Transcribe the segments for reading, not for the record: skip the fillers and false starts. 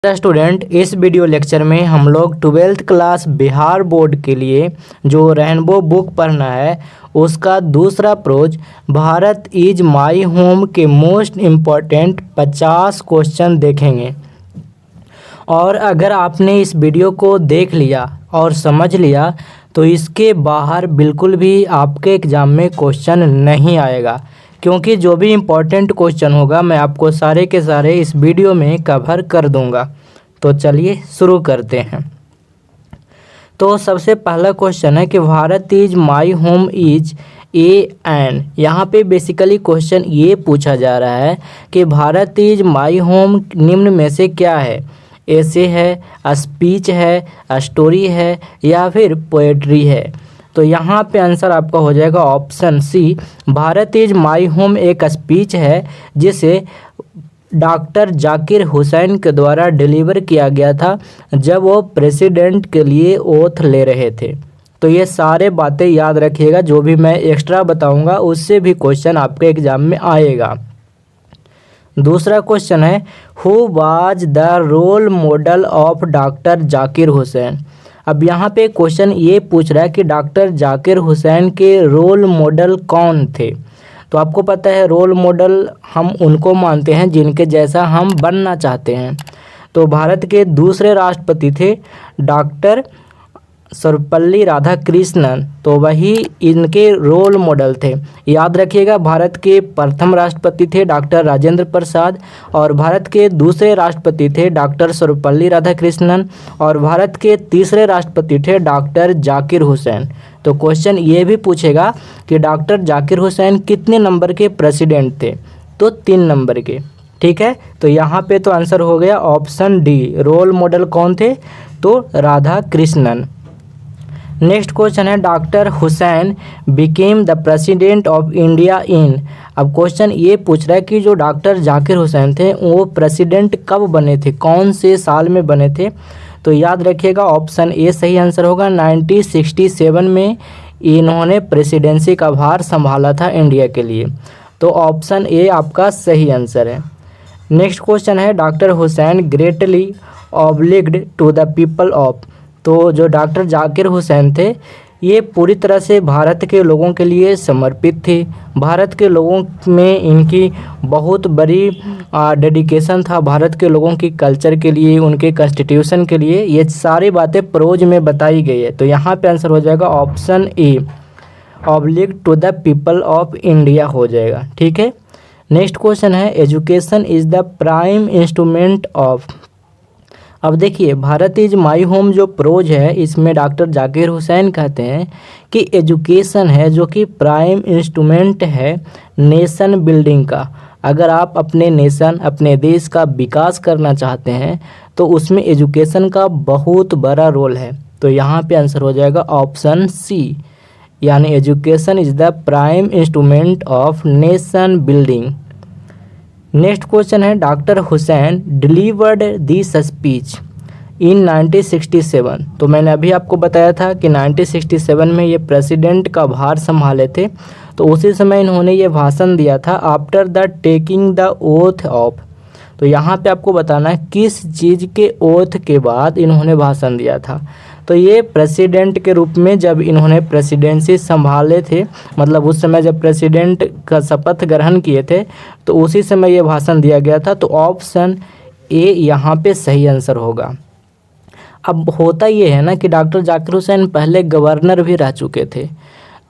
Student, इस video lecture में हम लोग 12th क्लास बिहार बोर्ड के लिए जो रेनबो बुक पढ़ना है उसका दूसरा prose Bharat is my home के मोस्ट इम्पॉर्टेंट 50 क्वेश्चन देखेंगे। और अगर आपने इस वीडियो को देख लिया और समझ लिया तो इसके बाहर बिल्कुल भी आपके एग्ज़ाम में क्वेश्चन नहीं आएगा, क्योंकि जो भी इम्पोर्टेंट क्वेश्चन होगा मैं आपको सारे के सारे इस वीडियो में कवर कर दूंगा। तो चलिए शुरू करते हैं। तो सबसे पहला क्वेश्चन है कि Bharat is my home is an. यहाँ पे बेसिकली क्वेश्चन ये पूछा जा रहा है कि भारत इज माई होम निम्न में से क्या है। ऐसे है, स्पीच है, स्टोरी है या फिर पोएट्री है। तो यहाँ पे आंसर आपका हो जाएगा option C, Bharat is my home एक स्पीच है जिसे डॉक्टर जाकिर हुसैन के द्वारा डिलीवर किया गया था जब वो प्रेसिडेंट के लिए ओथ ले रहे थे। तो ये सारे बातें याद रखिएगा, जो भी मैं एक्स्ट्रा बताऊंगा उससे भी क्वेश्चन आपके एग्जाम में आएगा। दूसरा क्वेश्चन है, who was the role model of doctor Zakir Hussain. अब यहाँ पे क्वेश्चन ये पूछ रहा है कि डॉक्टर जाकिर हुसैन के रोल मॉडल कौन थे। तो आपको पता है रोल मॉडल हम उनको मानते हैं जिनके जैसा हम बनना चाहते हैं। तो भारत के दूसरे राष्ट्रपति थे डॉक्टर सर्वपल्ली राधाकृष्णन, तो वही इनके रोल मॉडल थे। याद रखिएगा, भारत के प्रथम राष्ट्रपति थे डॉक्टर राजेंद्र प्रसाद और भारत के दूसरे राष्ट्रपति थे डॉक्टर सर्वपल्ली राधाकृष्णन और भारत के तीसरे राष्ट्रपति थे डॉक्टर जाकिर हुसैन। तो क्वेश्चन ये भी पूछेगा कि डॉक्टर जाकिर हुसैन कितने नंबर के प्रेसिडेंट थे, तो 3 नंबर के। ठीक है, तो यहाँ पे तो आंसर हो गया ऑप्शन डी, रोल मॉडल कौन थे, तो राधाकृष्णन। नेक्स्ट क्वेश्चन है, doctor Hussain became the president of India in. अब क्वेश्चन ये पूछ रहा है कि जो डॉक्टर जाकिर हुसैन थे वो प्रेसिडेंट कब बने थे, कौन से साल में बने थे। तो याद रखिएगा ऑप्शन ए सही आंसर होगा, 1967 में इन्होंने प्रेसिडेंसी का भार संभाला था इंडिया के लिए। तो ऑप्शन ए आपका सही आंसर है। नेक्स्ट क्वेश्चन है, doctor Hussain greatly obliged to the people of. तो जो डॉक्टर जाकिर हुसैन थे ये पूरी तरह से भारत के लोगों के लिए समर्पित थे। भारत के लोगों में इनकी बहुत बड़ी डेडिकेशन था, भारत के लोगों की कल्चर के लिए, उनके कॉन्स्टिट्यूशन के लिए। ये सारी बातें प्रोज में बताई गई है। तो यहाँ पे आंसर हो जाएगा option A, oblige to the people of India हो जाएगा। ठीक है, नेक्स्ट क्वेश्चन है, education is the prime instrument of. अब देखिए, भारत इज माई होम जो प्रोज है इसमें डॉक्टर जाकिर हुसैन कहते हैं कि एजुकेशन है जो कि प्राइम इंस्ट्रूमेंट है नेशन बिल्डिंग का। अगर आप अपने नेशन, अपने देश का विकास करना चाहते हैं तो उसमें एजुकेशन का बहुत बड़ा रोल है। तो यहाँ पे आंसर हो जाएगा ऑप्शन सी, यानी education is the prime instrument of nation building. Next question है, doctor Hussain delivered this speech in 1967। तो मैंने अभी आपको बताया था कि 1967 में ये प्रेसिडेंट का भार संभाले थे, तो उसी समय इन्होंने ये भाषण दिया था after the taking the oath of. तो यहाँ पे आपको बताना है किस चीज़ के ओथ के बाद इन्होंने भाषण दिया था। तो ये प्रेसिडेंट के रूप में जब इन्होंने प्रेसिडेंसी संभाले थे, मतलब उस समय जब प्रेसिडेंट का शपथ ग्रहण किए थे तो उसी समय ये भाषण दिया गया था। तो ऑप्शन ए यहाँ पे सही आंसर होगा। अब होता ये है ना कि डॉक्टर जाकिर हुसैन पहले गवर्नर भी रह चुके थे,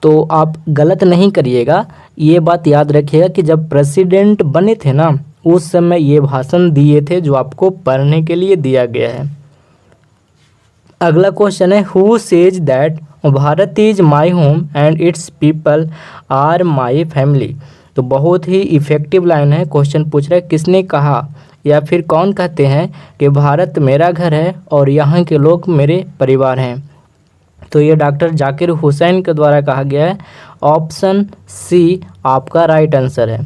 तो आप गलत नहीं करिएगा, ये बात याद रखिएगा कि जब प्रेसिडेंट बने थे ना उस समय ये भाषण दिए थे जो आपको पढ़ने के लिए दिया गया है। अगला क्वेश्चन है, who says that Bharat is my home and its people are my family. तो बहुत ही इफ़ेक्टिव लाइन है। क्वेश्चन पूछ रहा है किसने कहा या फिर कौन कहते हैं कि भारत मेरा घर है और यहाँ के लोग मेरे परिवार हैं। तो ये डॉक्टर जाकिर हुसैन के द्वारा कहा गया है। ऑप्शन सी आपका राइट आंसर है।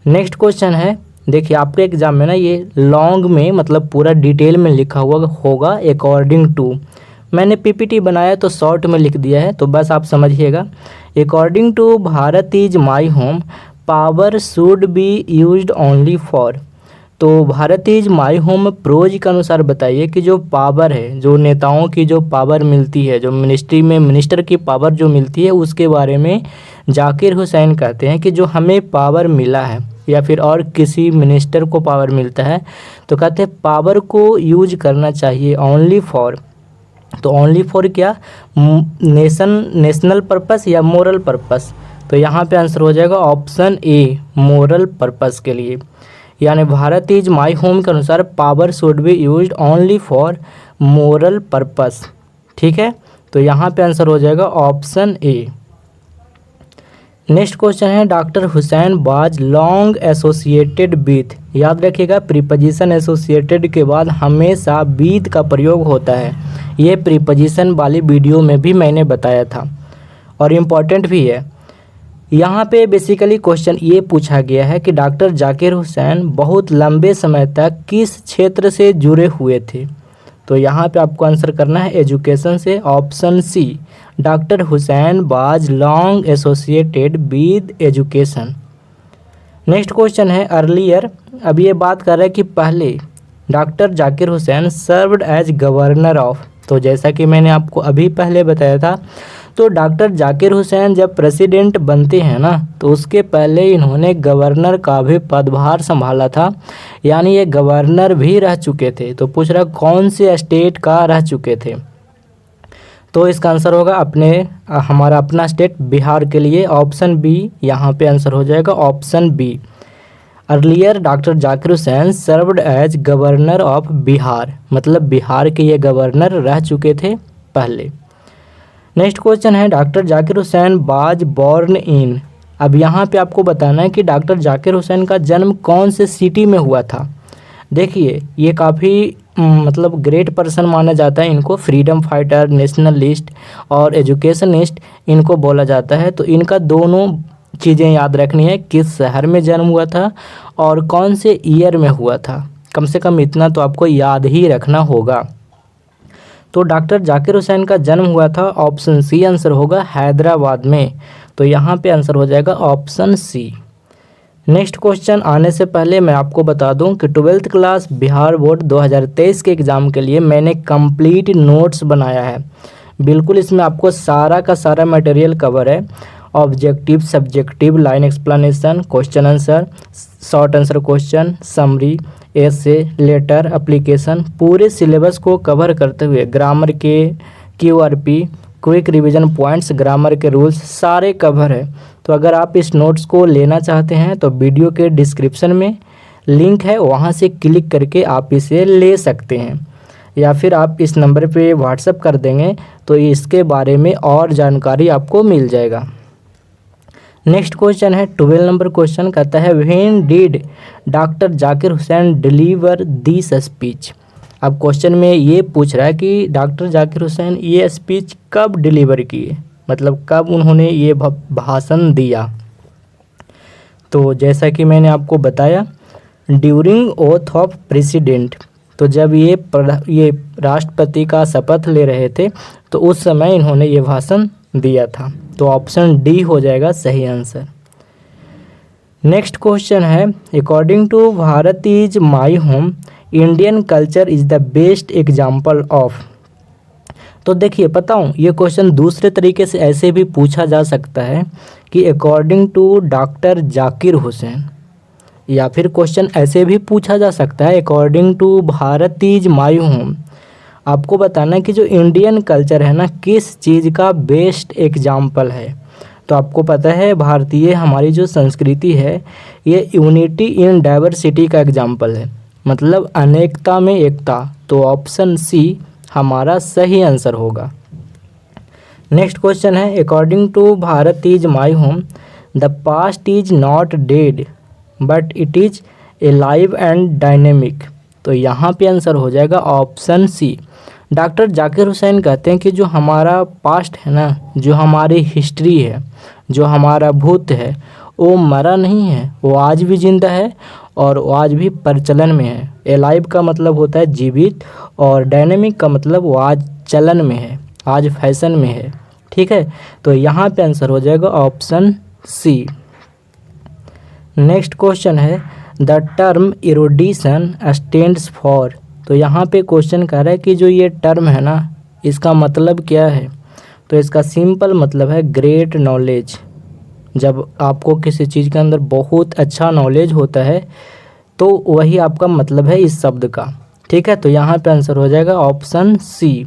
नेक्स्ट क्वेश्चन है, देखिए आपके एग्जाम में ना ये लॉन्ग में मतलब पूरा डिटेल में लिखा हुआ होगा अकॉर्डिंग टू। मैंने पीपीटी बनाया तो शॉर्ट में लिख दिया है, तो बस आप समझिएगा। According to Bharat is my home power should be used only for. तो Bharat is my home prose के अनुसार बताइए कि जो पावर है, जो नेताओं की जो पावर मिलती है, जो मिनिस्ट्री में मिनिस्टर की पावर जो मिलती है, उसके बारे में जाकिर हुसैन कहते हैं कि जो हमें पावर मिला है या फिर और किसी मिनिस्टर को पावर मिलता है तो कहते हैं पावर को यूज करना चाहिए ओनली फॉर, तो ओनली फॉर क्या, नेशनल पर्पस या मोरल पर्पस। तो यहाँ पे आंसर हो जाएगा ऑप्शन ए, मोरल पर्पस के लिए। यानी भारत इज माई होम के अनुसार power should be used only for moral purpose. ठीक है, तो यहाँ पे आंसर हो जाएगा ऑप्शन ए। नेक्स्ट क्वेश्चन है doctor Hussain was long associated with, याद रखिएगा प्रीपोजिशन एसोसिएटेड के बाद हमेशा विथ का प्रयोग होता है। ये प्रीपोजिशन वाली वीडियो में भी मैंने बताया था और इम्पॉर्टेंट भी है। यहाँ पे बेसिकली क्वेश्चन ये पूछा गया है कि डॉक्टर जाकिर हुसैन बहुत लंबे समय तक किस क्षेत्र से जुड़े हुए थे। तो यहाँ पे आपको आंसर करना है एजुकेशन से, option C, doctor Hussain was long associated with education. Next question है अर्लियर, अब ये बात कर रहे हैं कि पहले doctor Zakir Hussain served as governor of. तो जैसा कि मैंने आपको अभी पहले बताया था, तो डॉक्टर जाकिर हुसैन जब प्रेसिडेंट बनते हैं ना, तो उसके पहले इन्होंने गवर्नर का भी पदभार संभाला था, यानी ये गवर्नर भी रह चुके थे। तो पूछ रहा कौन से स्टेट का रह चुके थे, तो इसका आंसर होगा हमारा अपना स्टेट बिहार के लिए, ऑप्शन बी यहाँ पे आंसर हो जाएगा, option B. Earlier doctor Zakir Hussain served as governor of Bihar, मतलब बिहार के ये गवर्नर रह चुके थे पहले। नेक्स्ट क्वेश्चन है doctor Zakir Hussain was born in, अब यहाँ पे आपको बताना है कि डॉक्टर जाकिर हुसैन का जन्म कौन से सिटी में हुआ था। देखिए ये काफ़ी मतलब ग्रेट पर्सन माना जाता है इनको, फ्रीडम फाइटर, नेशनलिस्ट और एजुकेशनिस्ट इनको बोला जाता है। तो इनका दोनों चीज़ें याद रखनी है, किस शहर में जन्म हुआ था और कौन से ईयर में हुआ था, कम से कम इतना तो आपको याद ही रखना होगा। तो डॉक्टर जाकिर हुसैन का जन्म हुआ था, ऑप्शन सी आंसर होगा, हैदराबाद में। तो यहाँ पे आंसर हो जाएगा ऑप्शन सी। नेक्स्ट क्वेश्चन आने से पहले मैं आपको बता दूं कि 12th क्लास बिहार बोर्ड 2023 के एग्ज़ाम के लिए मैंने कंप्लीट नोट्स बनाया है। बिल्कुल इसमें आपको सारा का सारा मटेरियल कवर है, objective, subjective, line explanation, question answer, short answer question, summary, essay, letter, application, पूरे सिलेबस को कवर करते हुए ग्रामर के QRP, quick revision points, grammar के रूल्स सारे कवर है। तो अगर आप इस नोट्स को लेना चाहते हैं तो वीडियो के डिस्क्रिप्शन में लिंक है, वहां से क्लिक करके आप इसे ले सकते हैं, या फिर आप इस नंबर पे व्हाट्सएप कर देंगे तो इसके बारे में और जानकारी आपको मिल जाएगा। नेक्स्ट क्वेश्चन है 12 नंबर क्वेश्चन, कहता है when did doctor Zakir Hussain deliver this speech. अब क्वेश्चन में ये पूछ रहा है कि डॉक्टर जाकिर हुसैन ये स्पीच कब डिलीवर किए, मतलब कब उन्होंने ये भाषण दिया। तो जैसा कि मैंने आपको बताया ड्यूरिंग ओथ ऑफ प्रेसिडेंट, तो जब ये राष्ट्रपति का शपथ ले रहे थे तो उस समय इन्होंने ये भाषण दिया था। तो ऑप्शन डी हो जाएगा सही आंसर। नेक्स्ट क्वेश्चन है according to Bharat is my home Indian culture is the best example of. तो देखिए बताऊं, ये क्वेश्चन दूसरे तरीके से ऐसे भी पूछा जा सकता है कि according to doctor Zakir Hussain, या फिर क्वेश्चन ऐसे भी पूछा जा सकता है according to Bharat is my home. आपको बताना है कि जो इंडियन कल्चर है ना, किस चीज़ का बेस्ट एग्जाम्पल है। तो आपको पता है भारतीय हमारी जो संस्कृति है ये यूनिटी इन डाइवर्सिटी का एग्जाम्पल है, मतलब अनेकता में एकता। तो ऑप्शन सी हमारा सही आंसर होगा। नेक्स्ट क्वेश्चन है according to Bharat is my home the past is not dead but it is alive and dynamic. तो यहाँ पे आंसर हो जाएगा option C. Doctor Zakir Hussain कहते हैं कि जो हमारा पास्ट है ना, जो हमारी हिस्ट्री है, जो हमारा भूत है, वो मरा नहीं है, वो आज भी जिंदा है और वो आज भी प्रचलन में है। एलाइव का मतलब होता है जीवित और डायनेमिक का मतलब वो आज चलन में है, आज फैशन में है। ठीक है, तो यहाँ पे आंसर हो जाएगा ऑप्शन सी। नेक्स्ट क्वेश्चन है द टर्म इरोडिशन स्टैंड्स फॉर। तो यहाँ पे क्वेश्चन कर रहा है कि जो ये टर्म है ना, इसका मतलब क्या है। तो इसका सिंपल मतलब है ग्रेट नॉलेज। जब आपको किसी चीज़ के अंदर बहुत अच्छा नॉलेज होता है तो वही आपका मतलब है इस शब्द का। ठीक है, तो यहाँ पे आंसर हो जाएगा ऑप्शन सी।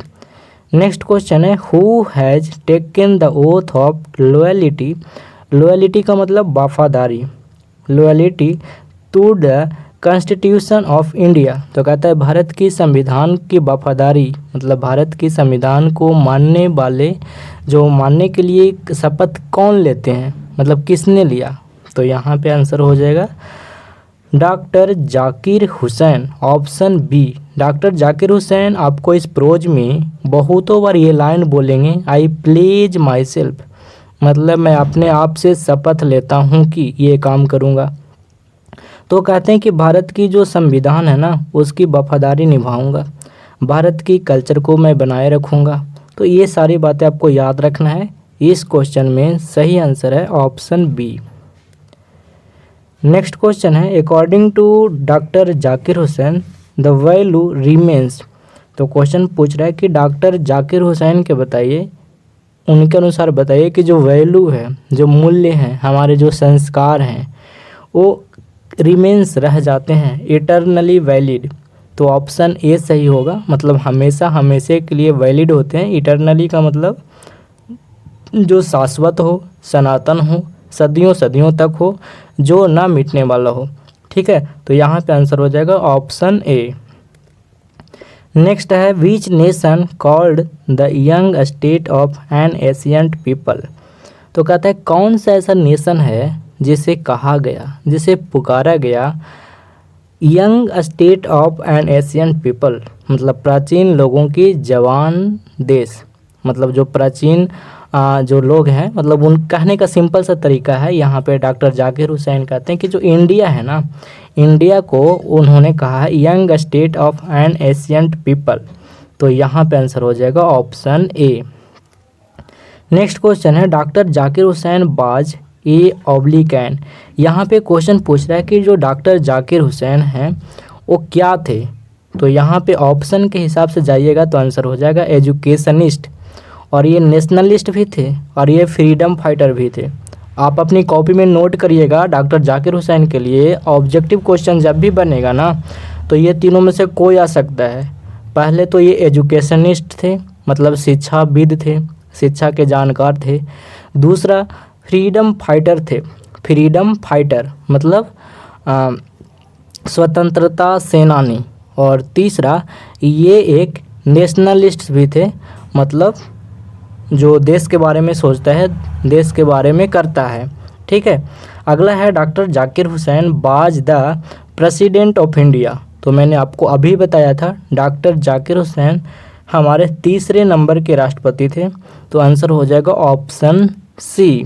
नेक्स्ट क्वेश्चन है who has taken the oath of loyalty. Loyalty का मतलब वफादारी, loyalty to the constitution of India. तो कहता है भारत की संविधान की वफादारी, मतलब भारत की संविधान को मानने वाले, जो मानने के लिए शपथ कौन लेते हैं, मतलब किसने लिया। तो यहाँ पे आंसर हो जाएगा doctor Zakir Hussain, option B. Doctor Zakir Hussain आपको इस प्रोज में बहुतों बार ये लाइन बोलेंगे, आई प्लेज माई सेल्फ, मतलब मैं अपने आप से शपथ लेता हूँ कि ये काम करूँगा। तो कहते हैं कि भारत की जो संविधान है ना, उसकी वफादारी निभाऊंगा, भारत की कल्चर को मैं बनाए रखूँगा। तो ये सारी बातें आपको याद रखना है। इस क्वेश्चन में सही आंसर है ऑप्शन बी। नेक्स्ट क्वेश्चन है according to doctor Zakir Hussain the value remains. तो क्वेश्चन पूछ रहा है कि डॉक्टर जाकिर हुसैन के बताइए, उनके अनुसार बताइए कि जो वैल्यू है, जो मूल्य हैं, हमारे जो संस्कार हैं, वो रिमेन्स रह जाते हैं, इटरनली वैलिड। तो ऑप्शन ए सही होगा, मतलब हमेशा हमेशा के लिए वैलिड होते हैं। इटरनली का मतलब जो शाश्वत हो, सनातन हो, सदियों सदियों तक हो, जो ना मिटने वाला हो। ठीक है, तो यहाँ पे आंसर हो जाएगा ऑप्शन ए। नेक्स्ट है which nation called the young state of an ancient people. तो कहता है कौन सा ऐसा नेशन है जिसे कहा गया, जिसे पुकारा गया young state of an ancient people, मतलब प्राचीन लोगों की जवान देश। मतलब जो प्राचीन जो लोग हैं, मतलब उन कहने का सिंपल सा तरीका है, यहाँ पे डॉक्टर जाकिर हुसैन कहते हैं कि जो इंडिया है ना, इंडिया को उन्होंने कहा है young state of an ancient people. तो यहाँ पे आंसर हो जाएगा ऑप्शन ए। नेक्स्ट क्वेश्चन है doctor Zakir Hussain was a oblique N. यहाँ पे क्वेश्चन पूछ रहा है कि जो डॉक्टर जाकिर हुसैन हैं वो क्या थे। तो यहाँ पे ऑप्शन के हिसाब से जाइएगा तो आंसर हो जाएगा एजुकेशनिस्ट, और ये नेशनलिस्ट भी थे, और ये फ्रीडम फाइटर भी थे। आप अपनी कॉपी में नोट करिएगा, डॉक्टर जाकिर हुसैन के लिए ऑब्जेक्टिव क्वेश्चन जब भी बनेगा ना, तो ये तीनों में से कोई आ सकता है। पहले तो ये एजुकेशनिस्ट थे, मतलब शिक्षाविद थे, शिक्षा के जानकार थे। दूसरा फ्रीडम फाइटर थे, फ्रीडम फाइटर मतलब स्वतंत्रता सेनानी। और तीसरा ये एक नेशनलिस्ट भी थे, मतलब जो देश के बारे में सोचता है, देश के बारे में करता है। ठीक है, अगला है doctor Zakir Hussain was the president of India. तो मैंने आपको अभी बताया था डॉक्टर जाकिर हुसैन हमारे तीसरे नंबर के राष्ट्रपति थे। तो आंसर हो जाएगा ऑप्शन सी।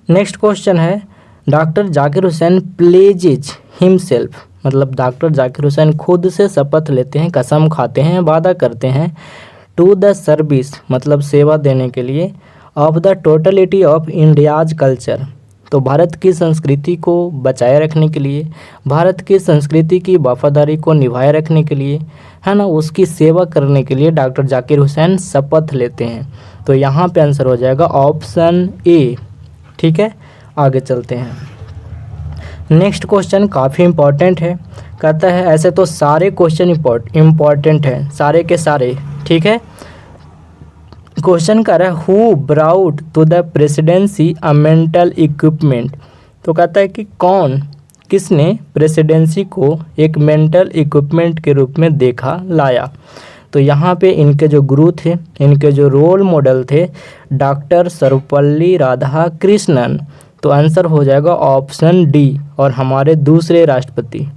नेक्स्ट क्वेश्चन है doctor Zakir Hussain pledges himself, मतलब डॉक्टर जाकिर हुसैन खुद से शपथ लेते हैं, कसम खाते हैं, वादा करते हैं टू द सर्विस, मतलब सेवा देने के लिए, of the totality of India's culture. तो भारत की संस्कृति को बचाए रखने के लिए, भारत की संस्कृति की वफादारी को निभाए रखने के लिए, है ना, उसकी सेवा करने के लिए डॉक्टर जाकिर हुसैन शपथ लेते हैं। तो यहाँ पे आंसर हो जाएगा ऑप्शन ए। ठीक है, आगे चलते हैं। नेक्स्ट क्वेश्चन काफ़ी इम्पॉर्टेंट है। कहता है ऐसे तो सारे क्वेश्चन इम्पॉर्टेंट हैं, सारे के सारे। ठीक है, क्वेश्चन कर रहा है who brought to the presidency a mental equipment. तो कहता है कि कौन, किसने प्रेसिडेंसी को एक मेंटल इक्विपमेंट के रूप में देखा, लाया। तो यहाँ पे इनके जो गुरु थे, इनके जो रोल मॉडल थे डॉक्टर सर्वपल्ली राधाकृष्णन। तो आंसर हो जाएगा ऑप्शन डी, और हमारे दूसरे राष्ट्रपति।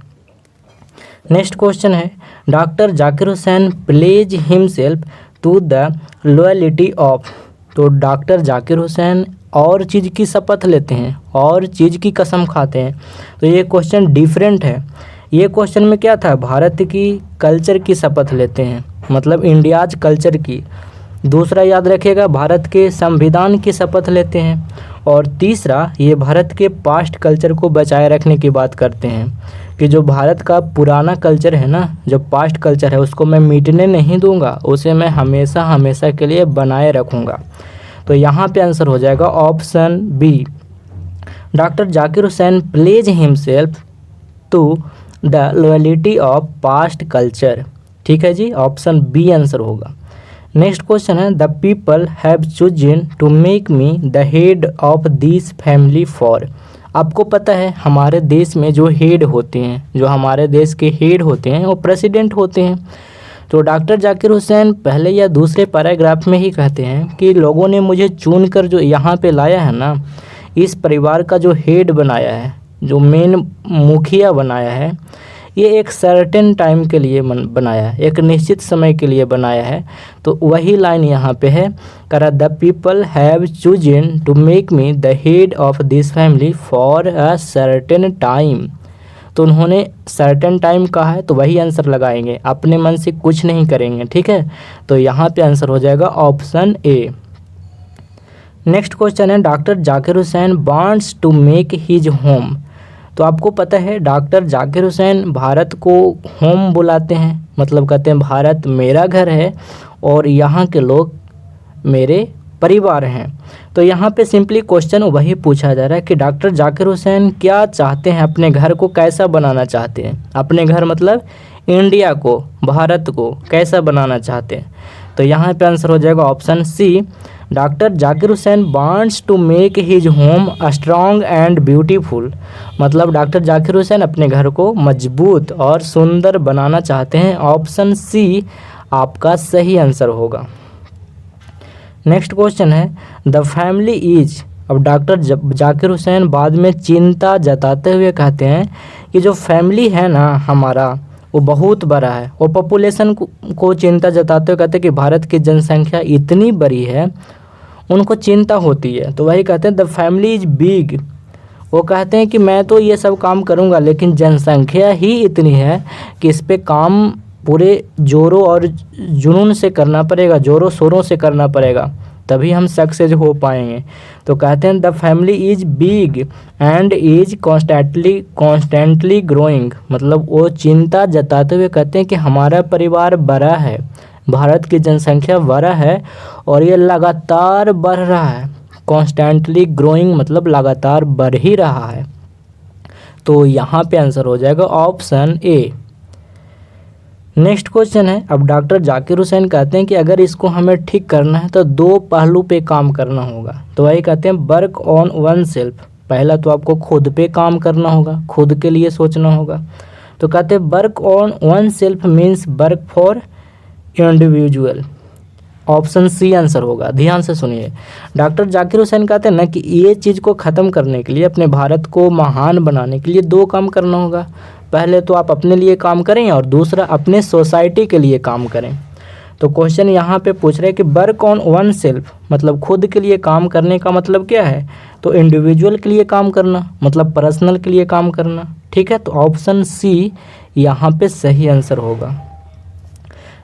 नेक्स्ट क्वेश्चन है doctor Zakir Hussain pledged himself to the loyalty of. तो डॉक्टर जाकिर हुसैन और चीज़ की शपथ लेते हैं, और चीज़ की कसम खाते हैं। तो ये क्वेश्चन डिफरेंट है। ये क्वेश्चन में क्या था, भारत की कल्चर की शपथ लेते हैं, मतलब इंडियाज कल्चर की। दूसरा याद रखिएगा, भारत के संविधान की शपथ लेते हैं। और तीसरा, ये भारत के पास्ट कल्चर को बचाए रखने की बात करते हैं कि जो भारत का पुराना कल्चर है ना, जो पास्ट कल्चर है, उसको मैं मिटने नहीं दूंगा, उसे मैं हमेशा हमेशा के लिए बनाए रखूँगा। तो यहाँ पे आंसर हो जाएगा option B. Doctor Zakir Hussain pledged himself to the loyalty of past culture. ठीक है जी, ऑप्शन बी आंसर होगा। नेक्स्ट क्वेश्चन है, the people have chosen to make me the head of this family for. आपको पता है हमारे देश में जो हेड होते हैं, जो हमारे देश के हेड होते हैं, वो प्रेसिडेंट होते हैं। तो डॉक्टर जाकिर हुसैन पहले या दूसरे पैराग्राफ में ही कहते हैं कि लोगों ने मुझे चुनकर जो यहाँ पे लाया है ना, इस परिवार का जो हेड बनाया है, जो मेन मुखिया बनाया है, ये एक सर्टेन टाइम के लिए बनाया है, एक निश्चित समय के लिए बनाया है। तो वही लाइन यहाँ पे है, करा the people have chosen to make me the head of this family for a certain time. तो उन्होंने सर्टेन टाइम कहा है, तो वही आंसर लगाएंगे, अपने मन से कुछ नहीं करेंगे। ठीक है, तो यहाँ पे आंसर हो जाएगा ऑप्शन ए। नेक्स्ट क्वेश्चन है, doctor Zakir Hussain wants to make his home. तो आपको पता है डॉक्टर जाकिर हुसैन भारत को होम बुलाते हैं, मतलब कहते हैं भारत मेरा घर है और यहाँ के लोग मेरे परिवार हैं। तो यहाँ पे सिंपली क्वेश्चन वही पूछा जा रहा है कि डॉक्टर जाकिर हुसैन क्या चाहते हैं, अपने घर को कैसा बनाना चाहते हैं। अपने घर मतलब इंडिया को, भारत को कैसा बनाना चाहते हैं। तो यहाँ पे आंसर हो जाएगा option C. Doctor Zakir Hussain wants to make his home strong and beautiful. मतलब डॉक्टर जाकिर हुसैन अपने घर को मजबूत और सुंदर बनाना चाहते हैं। ऑप्शन सी आपका सही आंसर होगा। नेक्स्ट क्वेश्चन है, द फैमिली इज। अब डॉक्टर जाकिर हुसैन बाद में चिंता जताते हुए कहते हैं कि जो फैमिली है ना हमारा, वो बहुत बड़ा है। वो पॉपुलेशन को चिंता जताते हुए कहते हैं कि भारत की जनसंख्या इतनी बड़ी है, उनको चिंता होती है। तो वही कहते हैं द फैमिली इज बिग। वो कहते हैं कि मैं तो ये सब काम करूँगा, लेकिन जनसंख्या ही इतनी है कि इस पे काम पूरे जोरों और जुनून से करना पड़ेगा, जोरों शोरों से करना पड़ेगा, तभी हम सक्सेस हो पाएंगे। तो कहते हैं the family is big and is constantly growing. मतलब वो चिंता जताते हुए कहते हैं कि हमारा परिवार बड़ा है, भारत की जनसंख्या बड़ा है और ये लगातार बढ़ रहा है। कॉन्स्टेंटली ग्रोइंग मतलब लगातार बढ़ ही रहा है। तो यहाँ पे आंसर हो जाएगा ऑप्शन ए। नेक्स्ट क्वेश्चन है, अब डॉक्टर जाकिर हुसैन कहते हैं कि अगर इसको हमें ठीक करना है तो दो पहलू पे काम करना होगा। तो वही कहते हैं वर्क ऑन वन सेल्फ। पहला तो आपको खुद पे काम करना होगा, खुद के लिए सोचना होगा। तो कहते हैं work on oneself means work for individual. Option C answer होगा। ध्यान से सुनिए, डॉक्टर जाकिर हुसैन कहते हैं ना कि ये चीज़ को ख़त्म करने के लिए, अपने भारत को महान बनाने के लिए दो काम करना होगा। पहले तो आप अपने लिए काम करें और दूसरा अपने सोसाइटी के लिए काम करें। तो क्वेश्चन यहाँ पे पूछ रहे हैं कि वर्क ऑन वन सेल्फ मतलब खुद के लिए काम करने का मतलब क्या है। तो इंडिविजुअल के लिए काम करना मतलब पर्सनल के लिए काम करना। ठीक है, तो ऑप्शन सी यहाँ पे सही आंसर होगा।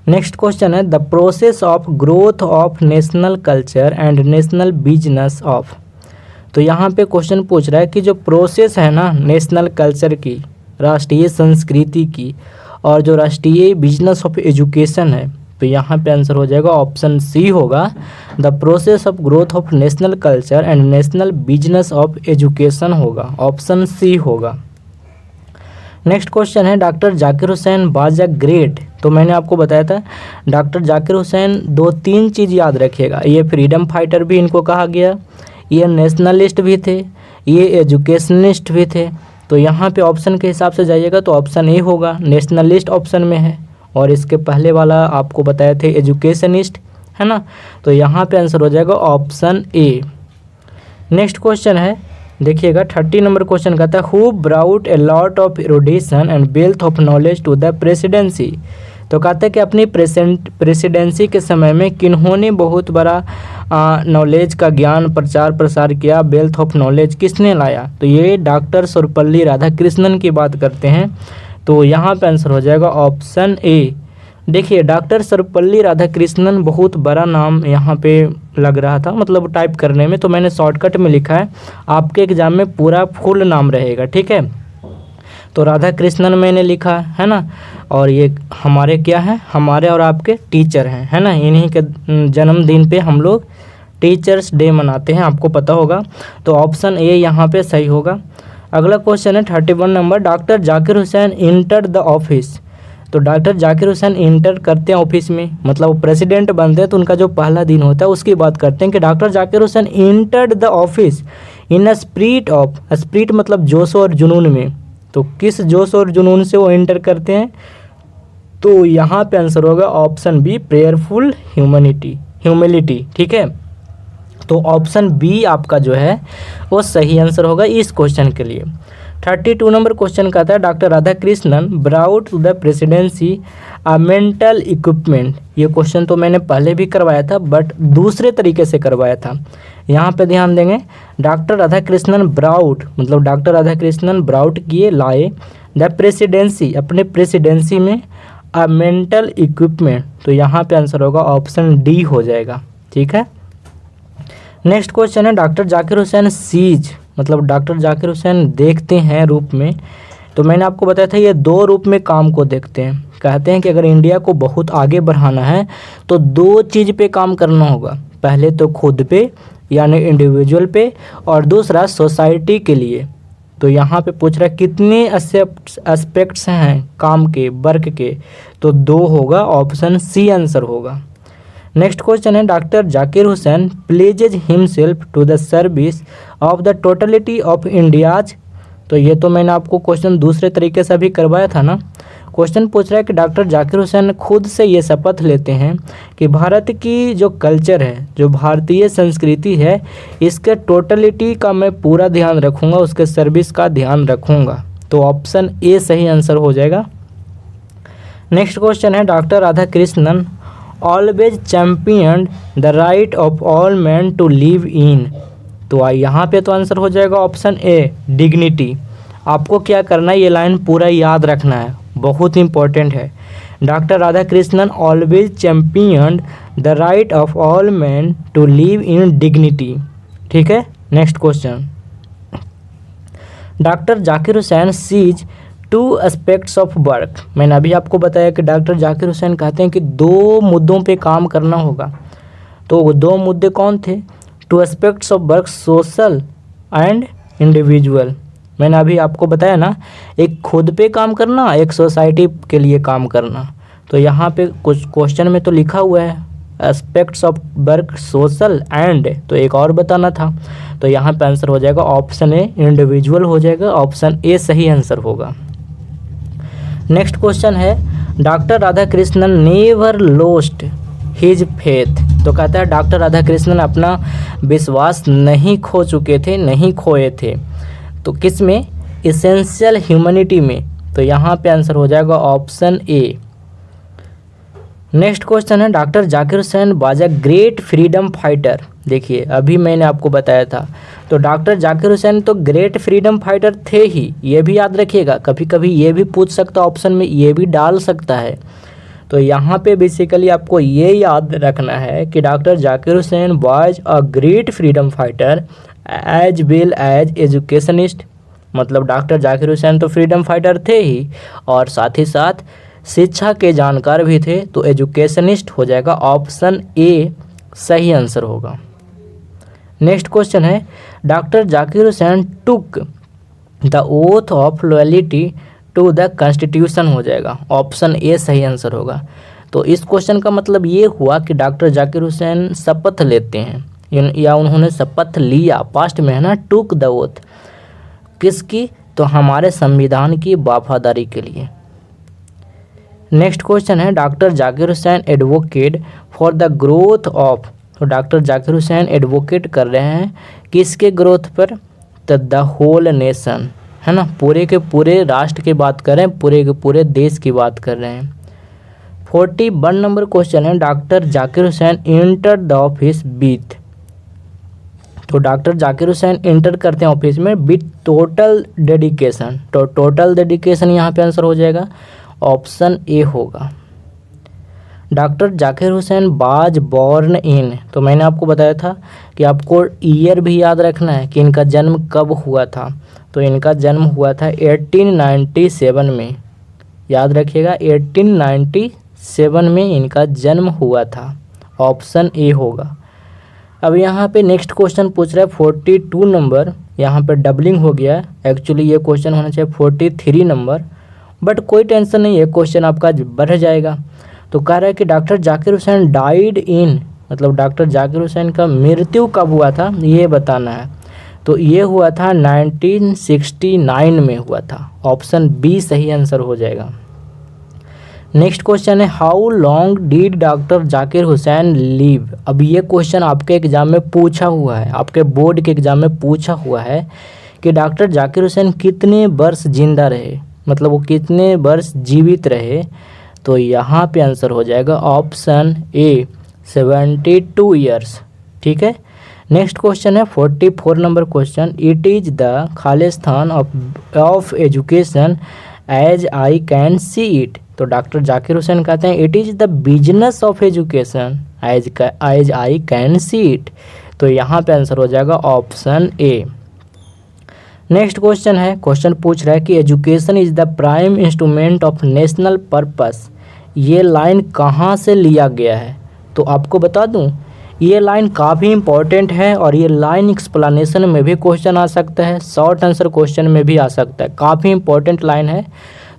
नेक्स्ट क्वेश्चन है, the process of growth of national culture and national business of. तो यहाँ पे क्वेश्चन पूछ रहा है कि जो प्रोसेस है ना नेशनल कल्चर की, राष्ट्रीय संस्कृति की, और जो राष्ट्रीय बिजनेस ऑफ एजुकेशन है, तो यहाँ पे आंसर हो जाएगा ऑप्शन सी होगा। The process of growth of national culture and national business of education होगा, ऑप्शन सी होगा। नेक्स्ट क्वेश्चन है, doctor Zakir Hussain was a great. तो मैंने आपको बताया था डॉक्टर जाकिर हुसैन दो तीन चीज़ याद रखिएगा, ये फ्रीडम फाइटर भी इनको कहा गया, ये नेशनलिस्ट भी थे, ये एजुकेशनिस्ट भी थे। तो यहाँ पे ऑप्शन के हिसाब से जाइएगा तो ऑप्शन ए होगा, नेशनलिस्ट ऑप्शन में है, और इसके पहले वाला आपको बताए थे एजुकेशनिस्ट, है ना। तो यहाँ पे आंसर हो जाएगा ऑप्शन ए। नेक्स्ट क्वेश्चन है, देखिएगा 30 नंबर क्वेश्चन कहता है, who brought a lot of erudition and wealth of knowledge to the presidency. तो कहते हैं कि अपनी प्रेसिडेंसी के समय में किन्होंने बहुत बड़ा नॉलेज का ज्ञान प्रचार प्रसार किया, वेल्थ ऑफ नॉलेज किसने लाया। तो ये डॉक्टर सर्वपल्ली राधाकृष्णन की बात करते हैं। तो यहाँ पे आंसर हो जाएगा ऑप्शन ए, देखिए डॉक्टर सर्वपल्ली राधाकृष्णन बहुत बड़ा नाम यहाँ पे लग रहा था, मतलब टाइप करने में, तो मैंने शॉर्टकट में लिखा है। आपके एग्ज़ाम में पूरा फुल नाम रहेगा, ठीक है। तो राधाकृष्णन मैंने लिखा है ना, और ये हमारे क्या है, हमारे और आपके टीचर हैं, है ना। इन्हीं के जन्मदिन पे हम लोग टीचर्स डे मनाते हैं, आपको पता होगा। तो ऑप्शन ए यहाँ पे सही होगा। अगला क्वेश्चन है 31 number, doctor Zakir Hussain enter the office. तो डॉक्टर जाकिर हुसैन इंटर करते हैं ऑफिस में, मतलब वो प्रेसिडेंट बनते हैं, तो उनका जो पहला दिन होता है उसकी बात करते हैं कि doctor Zakir Hussain entered the office in a spirit of, spirit मतलब जोश और जुनून में। तो किस जोश और जुनून से वो इंटर करते हैं, तो यहाँ पे आंसर होगा ऑप्शन बी, प्रेयरफुल ह्यूमिलिटी, ठीक है। तो ऑप्शन बी आपका जो है वो सही आंसर होगा इस क्वेश्चन के लिए। 32 नंबर क्वेश्चन का था, doctor Radhakrishnan brought to the presidency a mental equipment. ये क्वेश्चन तो मैंने पहले भी करवाया था, बट दूसरे तरीके से करवाया था। यहाँ पे ध्यान देंगे, डॉक्टर राधाकृष्णन ब्राउट मतलब डॉक्टर राधाकृष्णन ब्राउट किए, लाए द प्रेसिडेंसी, अपने प्रेसिडेंसी में, अ मेंटल इक्विपमेंट। तो यहाँ पे आंसर होगा ऑप्शन डी हो जाएगा, ठीक है। नेक्स्ट क्वेश्चन है, डॉक्टर जाकिर हुसैन सीज मतलब डॉक्टर जाकिर हुसैन देखते हैं रूप में। तो मैंने आपको बताया था ये दो रूप में काम को देखते हैं। कहते हैं कि अगर इंडिया को बहुत आगे बढ़ाना है तो दो चीज़ पे काम करना होगा, पहले तो खुद पे यानी इंडिविजुअल पे, और दूसरा सोसाइटी के लिए। तो यहाँ पे पूछ रहा है कितने एस्पेक्ट्स हैं काम के, वर्क के, तो दो होगा, ऑप्शन सी आंसर होगा। नेक्स्ट क्वेश्चन है, doctor Zakir Hussain pledges himself to the service of the totality of India's. तो ये तो मैंने आपको क्वेश्चन दूसरे तरीके से भी करवाया था ना। क्वेश्चन पूछ रहा है कि डॉक्टर जाकिर हुसैन खुद से ये शपथ लेते हैं कि भारत की जो कल्चर है, जो भारतीय संस्कृति है, इसके टोटलिटी का मैं पूरा ध्यान रखूँगा, उसके सर्विस का ध्यान रखूँगा। तो ऑप्शन ए सही आंसर हो जाएगा। नेक्स्ट क्वेश्चन है, doctor Radhakrishnan always champion the right of all man to live in. तो यहाँ पे तो आंसर हो जाएगा ऑप्शन ए, डिग्निटी। आपको क्या करना है, ये लाइन पूरा याद रखना है, बहुत इंपॉर्टेंट है। Doctor Radhakrishnan always champion the right of all man to live in dignity, ठीक है। Next question, doctor Zakir Hussain sees two aspects of work. मैंने अभी आपको बताया कि डॉक्टर जाकिर हुसैन कहते हैं कि दो मुद्दों पे काम करना होगा। तो वो दो मुद्दे कौन थे, to aspects of work, social and individual. मैंने अभी आपको बताया ना, एक खुद पे काम करना, एक सोसाइटी के लिए काम करना। तो यहाँ पे कुछ क्वेश्चन में तो लिखा हुआ है aspects of work, social and, तो एक और बताना था। तो यहाँ पे आंसर हो जाएगा ऑप्शन ए, इंडिविजुअल हो जाएगा, ऑप्शन ए सही आंसर होगा। नेक्स्ट क्वेश्चन है, doctor Radhakrishnan never lost his faith. तो कहता है डॉक्टर राधाकृष्णन अपना विश्वास नहीं खो चुके थे, नहीं खोए थे। तो किस में, एसेंशियल ह्यूमैनिटी में। तो यहाँ पे आंसर हो जाएगा ऑप्शन ए। नेक्स्ट क्वेश्चन है, doctor Zakir Hussain was a great freedom fighter. देखिए अभी मैंने आपको बताया था, तो डॉक्टर जाकिर हुसैन तो ग्रेट फ्रीडम फाइटर थे ही, ये भी याद रखिएगा। कभी कभी ये भी पूछ सकता, ऑप्शन में ये भी डाल सकता है। तो यहाँ पे बेसिकली आपको ये याद रखना है कि doctor Zakir Hussain was a great freedom fighter as well as educationist. मतलब डॉक्टर जाकिर हुसैन तो फ्रीडम फाइटर थे ही, और साथ ही साथ शिक्षा के जानकार भी थे। तो एजुकेशनिस्ट हो जाएगा, ऑप्शन ए सही आंसर होगा। नेक्स्ट क्वेश्चन है, doctor Zakir Hussain took the oath of loyalty to the constitution हो जाएगा, ऑप्शन ए सही आंसर होगा। तो इस क्वेश्चन का मतलब ये हुआ कि डॉक्टर जाकिर हुसैन शपथ लेते हैं या उन्होंने शपथ लिया, पास्ट में है ना, टुक द ओथ, किसकी, तो हमारे संविधान की वफादारी के लिए। नेक्स्ट क्वेश्चन है, doctor Zakir Hussain advocate for the growth of. तो डॉक्टर जाकिर हुसैन एडवोकेट कर रहे हैं किसके ग्रोथ पर, तो द होल नेशन, है ना, पूरे के पूरे राष्ट्र की बात कर रहे हैं, पूरे के पूरे देश की बात कर रहे हैं। 41 नंबर क्वेश्चन है, doctor Zakir Hussain enter the office with. तो डॉक्टर जाकिर हुसैन इंटर करते हैं ऑफिस में विथ टोटल डेडिकेशन। तो टोटल डेडिकेशन यहाँ पे आंसर हो जाएगा, ऑप्शन ए होगा। Doctor Zakir Hussain was born इन, तो मैंने आपको बताया था कि आपको ईयर भी याद रखना है कि इनका जन्म कब हुआ था। तो इनका जन्म हुआ था 1897 में, याद रखिएगा 1897 में इनका जन्म हुआ था। ऑप्शन ए होगा। अब यहाँ पे नेक्स्ट क्वेश्चन पूछ रहा है 42 नंबर, यहाँ पे डबलिंग हो गया है। एक्चुअली ये क्वेश्चन होना चाहिए 43 नंबर, बट कोई टेंशन नहीं है, क्वेश्चन आपका बढ़ जाएगा। तो कह रहा है कि doctor Zakir Hussain died in, मतलब डॉक्टर जाकिर हुसैन का मृत्यु कब हुआ था ये बताना है। तो ये हुआ था 1969 में हुआ था। ऑप्शन बी सही आंसर हो जाएगा। नेक्स्ट क्वेश्चन है how long did doctor Zakir Hussain live. अब ये क्वेश्चन आपके एग्जाम में पूछा हुआ है, आपके बोर्ड के एग्जाम में पूछा हुआ है कि डॉक्टर जाकिर हुसैन कितने वर्ष जिंदा रहे, मतलब वो कितने वर्ष जीवित रहे। तो यहाँ पे आंसर हो जाएगा ऑप्शन ए 72 ईयर्स। ठीक है। नेक्स्ट क्वेश्चन है 44 number question, it is the Khalistan of education as I can see it. तो डॉक्टर जाकिर हुसैन कहते हैं it is the business of education as I can see it. तो यहाँ पे आंसर हो जाएगा ऑप्शन ए। नेक्स्ट क्वेश्चन है, क्वेश्चन पूछ रहा है कि education is the prime instrument of national purpose. ये लाइन कहाँ से लिया गया है। तो आपको बता दूं ये लाइन काफ़ी इंपॉर्टेंट है और ये लाइन एक्सप्लेनेशन में भी क्वेश्चन आ सकता है, शॉर्ट आंसर क्वेश्चन में भी आ सकता है। काफ़ी इंपॉर्टेंट लाइन है,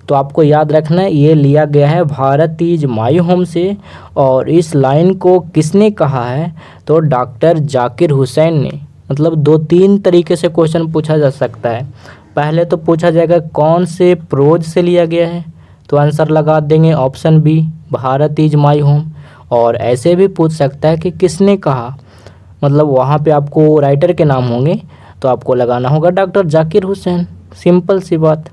तो आपको याद रखना है ये लिया गया है भारत इज माई होम से। और इस लाइन को किसने कहा है, तो डॉक्टर जाकिर हुसैन ने। मतलब 2-3 तरीके से क्वेश्चन पूछा जा सकता है। पहले तो पूछा जाएगा कौन से प्रोज से लिया गया है, तो आंसर लगा देंगे option B Bharat is my home. और ऐसे भी पूछ सकता है कि किसने कहा, मतलब वहाँ पे आपको राइटर के नाम होंगे तो आपको लगाना होगा डॉक्टर जाकिर हुसैन, सिंपल सी बात।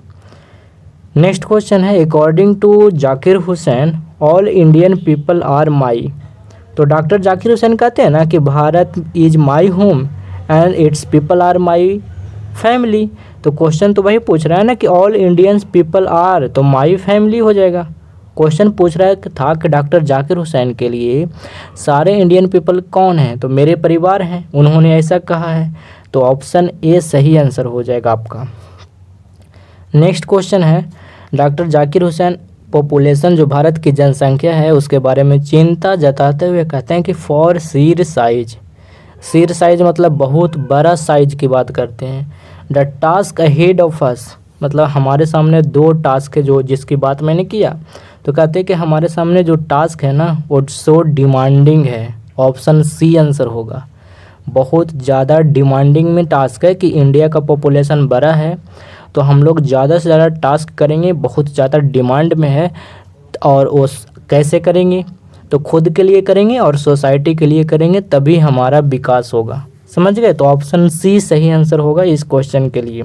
नेक्स्ट क्वेश्चन है according to Zakir Hussain all Indian people are my. तो डॉक्टर जाकिर हुसैन कहते हैं ना कि Bharat is my home and its people are my family. तो क्वेश्चन तो वही पूछ रहा है ना कि ऑल इंडियंस पीपल आर, तो माई फैमिली हो जाएगा। क्वेश्चन पूछ रहा था कि डॉक्टर जाकिर हुसैन के लिए सारे इंडियन पीपल कौन हैं, तो मेरे परिवार हैं, उन्होंने ऐसा कहा है। तो ऑप्शन ए सही आंसर हो जाएगा आपका। नेक्स्ट क्वेश्चन है डॉक्टर जाकिर हुसैन पॉपुलेशन जो भारत की जनसंख्या है उसके बारे में चिंता जताते हुए कहते हैं कि for sheer size. Sheer size मतलब बहुत बड़ा साइज की बात करते हैं। The task ahead of us, मतलब हमारे सामने 2 टास्क है जो जिसकी बात मैंने किया। तो कहते हैं कि हमारे सामने जो टास्क है ना वो सो डिमांडिंग है। ऑप्शन सी आंसर होगा। बहुत ज़्यादा डिमांडिंग में टास्क है कि इंडिया का पॉपुलेशन बड़ा है तो हम लोग ज़्यादा से ज़्यादा टास्क करेंगे, बहुत ज़्यादा डिमांड में है। और वो कैसे करेंगे, तो खुद के लिए करेंगे और सोसाइटी के लिए करेंगे, तभी हमारा विकास होगा। समझ गए। तो ऑप्शन सी सही आंसर होगा इस क्वेश्चन के लिए।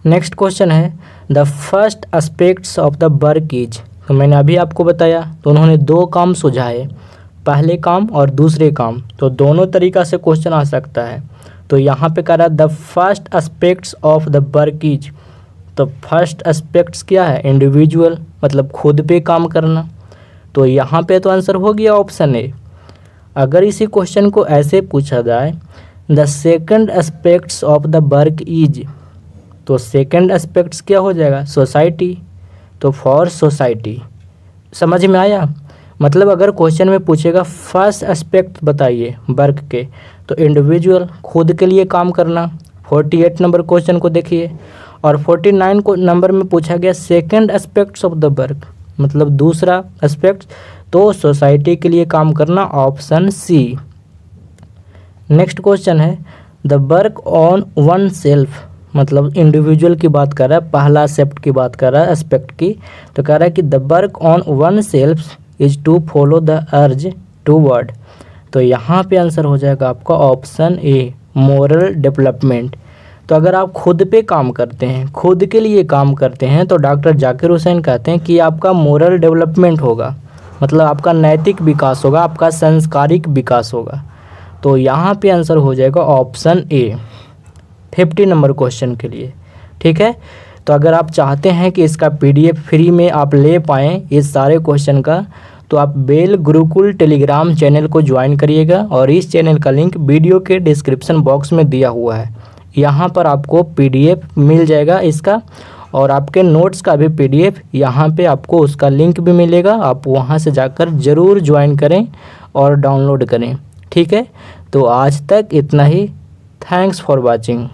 नेक्स्ट क्वेश्चन है the first aspects of the work is. तो मैंने अभी आपको बताया, तो उन्होंने 2 काम सुझाए, पहले काम और दूसरे काम। तो दोनों तरीक़ा से क्वेश्चन आ सकता है। तो यहाँ पे कह रहा है the first aspects of the work is. तो फर्स्ट एस्पेक्ट्स क्या है, इंडिविजुअल, मतलब खुद पे काम करना। तो यहाँ पे तो आंसर हो गया ऑप्शन ए। अगर इसी क्वेश्चन को ऐसे पूछा जाए the second aspects of the work is, तो सेकंड एस्पेक्ट्स क्या हो जाएगा, सोसाइटी। तो फॉर सोसाइटी। समझ में आया। मतलब अगर क्वेश्चन में पूछेगा फर्स्ट एस्पेक्ट बताइए वर्क के, तो इंडिविजुअल, खुद के लिए काम करना। 48 नंबर क्वेश्चन को देखिए। और 49 को नंबर में पूछा गया second aspects of the work, मतलब दूसरा एस्पेक्ट, तो सोसाइटी के लिए काम करना। Option C. नेक्स्ट क्वेश्चन है the work on oneself, मतलब इंडिविजुअल की बात कर रहा है, पहला एस्पेक्ट की बात कर रहा है, एस्पेक्ट की। तो कह रहा है कि the work on oneself is to follow the urge toward. तो यहाँ पे आंसर हो जाएगा आपका ऑप्शन ए मोरल डेवलपमेंट। तो अगर आप खुद पे काम करते हैं, खुद के लिए काम करते हैं, तो डॉक्टर जाकिर हुसैन कहते हैं कि आपका मोरल डेवलपमेंट होगा, मतलब आपका नैतिक विकास होगा, आपका संस्कारिक विकास होगा। तो यहाँ पे आंसर हो जाएगा ऑप्शन ए 50 नंबर क्वेश्चन के लिए। ठीक है। तो अगर आप चाहते हैं कि इसका PDF फ्री में आप ले पाएँ इस सारे क्वेश्चन का, तो आप बेल गुरुकुल टेलीग्राम चैनल को ज्वाइन करिएगा और इस चैनल का लिंक वीडियो के डिस्क्रिप्शन बॉक्स में दिया हुआ है। यहाँ पर आपको PDF मिल जाएगा इसका, और आपके नोट्स का भी PDF यहाँ पे आपको उसका लिंक भी मिलेगा। आप वहाँ से जाकर ज़रूर ज्वाइन करें और डाउनलोड करें। ठीक है, तो आज तक इतना ही। Thanks for watching.